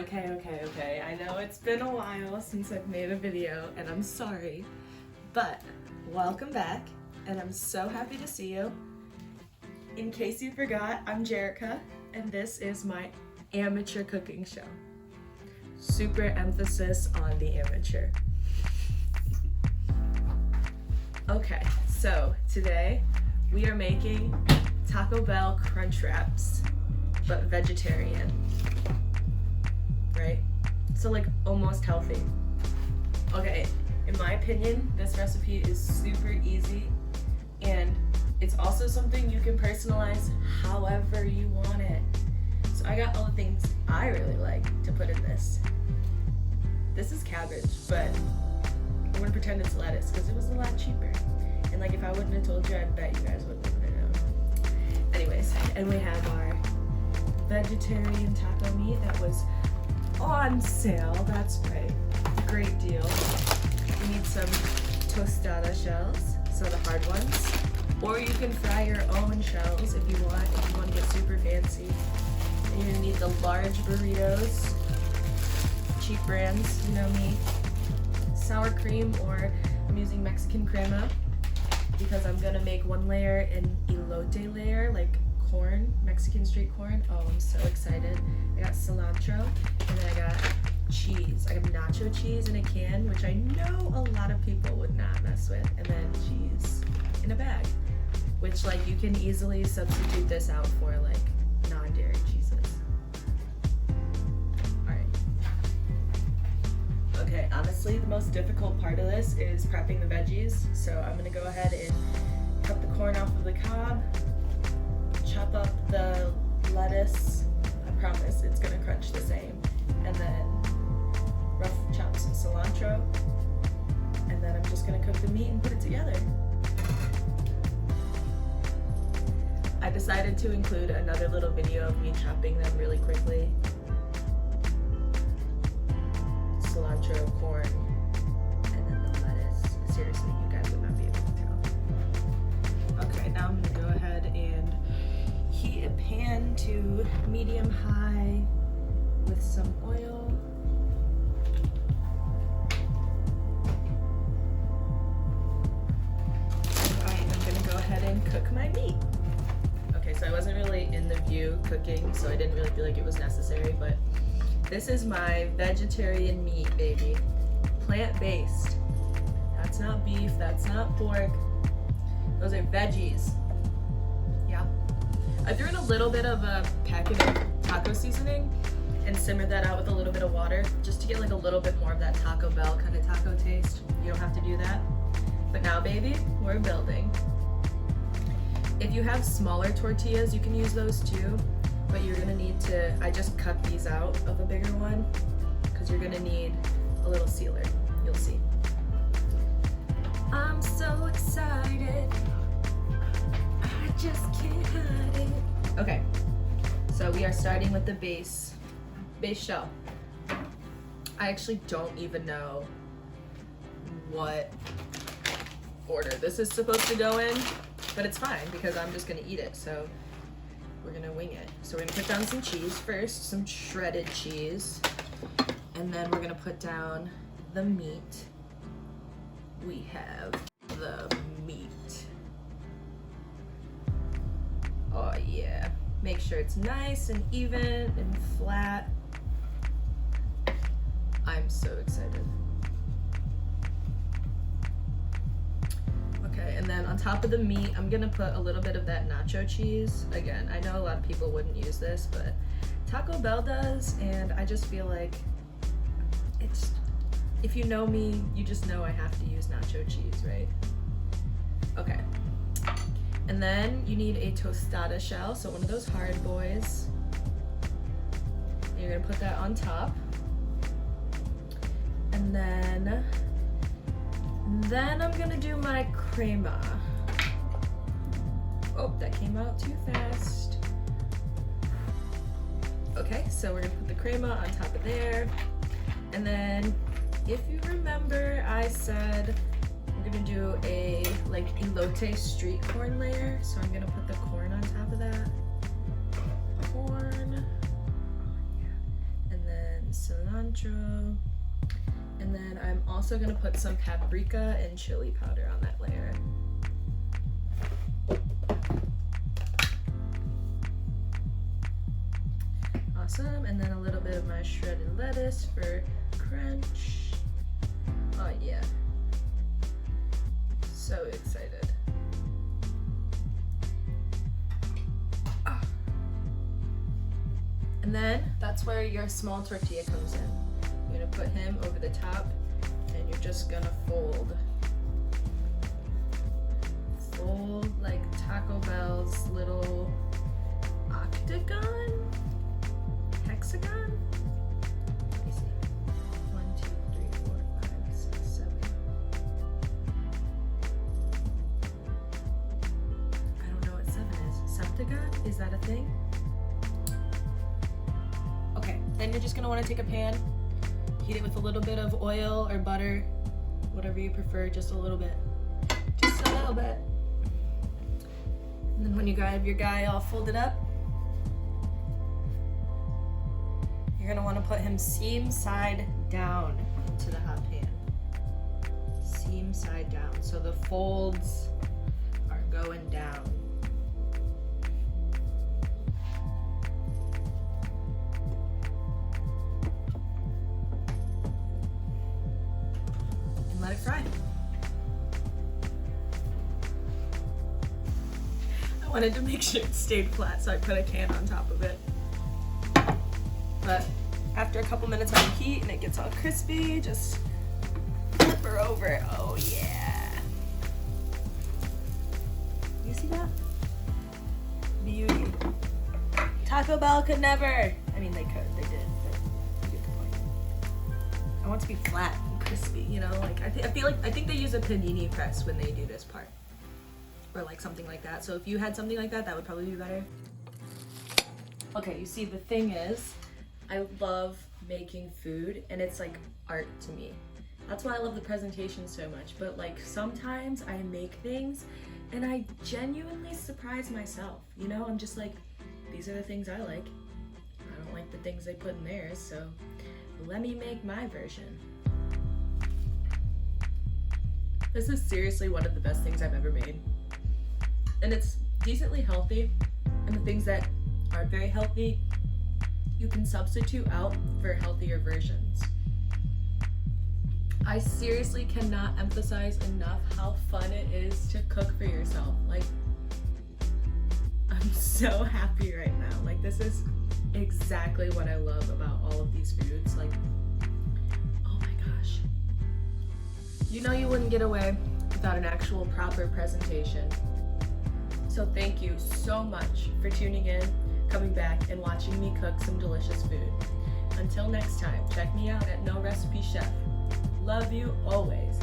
Okay. I know it's been a while since I've made a video, and I'm sorry, but welcome back, and I'm so happy to see you. In case you forgot, I'm Jerica, and this is my amateur cooking show. Super emphasis on the amateur. Okay, so today we are making Taco Bell Crunch Wraps, but vegetarian. Right? So like almost healthy. Okay, in my opinion, this recipe is super easy, and it's also something you can personalize however you want it. So I got all the things I really like to put in this. This is cabbage, but I'm gonna pretend it's lettuce because it was a lot cheaper. And like if I wouldn't have told you, I bet you guys wouldn't have known. Anyways, and we have our vegetarian taco meat that was on sale. That's right, great deal. We need some tostada shells, so the hard ones, or you can fry your own shells if you want to get super fancy. And you're gonna need the large burritos, cheap brands, you know me, sour cream, or I'm using Mexican crema because I'm gonna make one layer an elote layer, like corn, Mexican street corn. Oh, I'm so excited. I got cilantro, and then I got cheese. I got nacho cheese in a can, which I know a lot of people would not mess with, and then cheese in a bag, which like you can easily substitute this out for like non-dairy cheeses. Alright. Okay, honestly, the most difficult part of this is prepping the veggies, so I'm gonna go ahead and cut the corn off of the cob, chop up the lettuce. I promise it's gonna crunch the same. And then rough chop some cilantro. And then I'm just gonna cook the meat and put it together. I decided to include another little video of me chopping them really quickly. Cilantro, corn, and then the lettuce. Seriously, you guys would not be able to tell. Okay, now I'm gonna go ahead and heat a pan to medium-high with some oil. Alright, I'm gonna go ahead and cook my meat. Okay, so I wasn't really in the view cooking, so I didn't really feel like it was necessary, but this is my vegetarian meat, baby. Plant-based. That's not beef, that's not pork. Those are veggies. Yeah. I threw in a little bit of a packet of taco seasoning and simmered that out with a little bit of water just to get like a little bit more of that Taco Bell kind of taco taste. You don't have to do that. But now, baby, we're building. If you have smaller tortillas, you can use those too, but you're gonna need to, I just cut these out of a bigger one because you're gonna need a little sealer. You'll see. I'm so excited. I just can't hide it. Okay, so we are starting with the base shell. I actually don't even know what order this is supposed to go in, but it's fine because I'm just gonna eat it, so we're gonna wing it. So we're gonna put down some cheese first, some shredded cheese, and then we're gonna put down the meat. We have the meat. Oh yeah. Make sure it's nice and even and flat. I'm so excited. Okay, and then on top of the meat, I'm gonna put a little bit of that nacho cheese. Again, I know a lot of people wouldn't use this, but Taco Bell does, and I just feel like it's, if you know me, you just know I have to use nacho cheese, right? Okay. And then you need a tostada shell, so one of those hard boys. And you're gonna put that on top. And then I'm gonna do my crema. Oh, that came out too fast. Okay, so we're gonna put the crema on top of there. And then, if you remember, I said we're gonna do a like elote street corn layer. So I'm gonna put the corn on top of that. Corn. And then cilantro. And then I'm also gonna put some paprika and chili powder on that layer. Awesome, and then a little bit of my shredded lettuce for crunch. Oh yeah. So excited. And then that's where your small tortilla comes in. You're gonna put him over the top and you're just gonna fold like Taco Bell's little octagon? Hexagon? Let me see. 1, 2, 3, 4, 5, 6, 7. I don't know what 7 is. Septagon? Is that a thing? Okay, then you're just gonna wanna take a pan, heat it with a little bit of oil or butter, whatever you prefer, just a little bit. Just a little bit. And then when you have your guy all folded up, you're gonna wanna put him seam side down into the hot pan. Seam side down, so the folds are going down. And let it fry. I wanted to make sure it stayed flat, so I put a can on top of it. But after a couple minutes on heat and it gets all crispy, just flip her over. Oh yeah. You see that? Beauty. Taco Bell could never. I mean, they could. They did. But you get the point. I want to be flat and crispy. You know, like I think they use a panini press when they do this part, or like something like that. So if you had something like that, that would probably be better. Okay, you see, the thing is, I love making food and it's like art to me. That's why I love the presentation so much. But like sometimes I make things and I genuinely surprise myself. You know, I'm just like, these are the things I like. I don't like the things they put in theirs, so let me make my version. This is seriously one of the best things I've ever made. And it's decently healthy, and the things that aren't very healthy, you can substitute out for healthier versions. I seriously cannot emphasize enough how fun it is to cook for yourself. Like, I'm so happy right now. Like, this is exactly what I love about all of these foods. Like, oh my gosh. You know you wouldn't get away without an actual proper presentation. So thank you so much for tuning in, coming back, and watching me cook some delicious food. Until next time, check me out at No Recipe Chef. Love you always.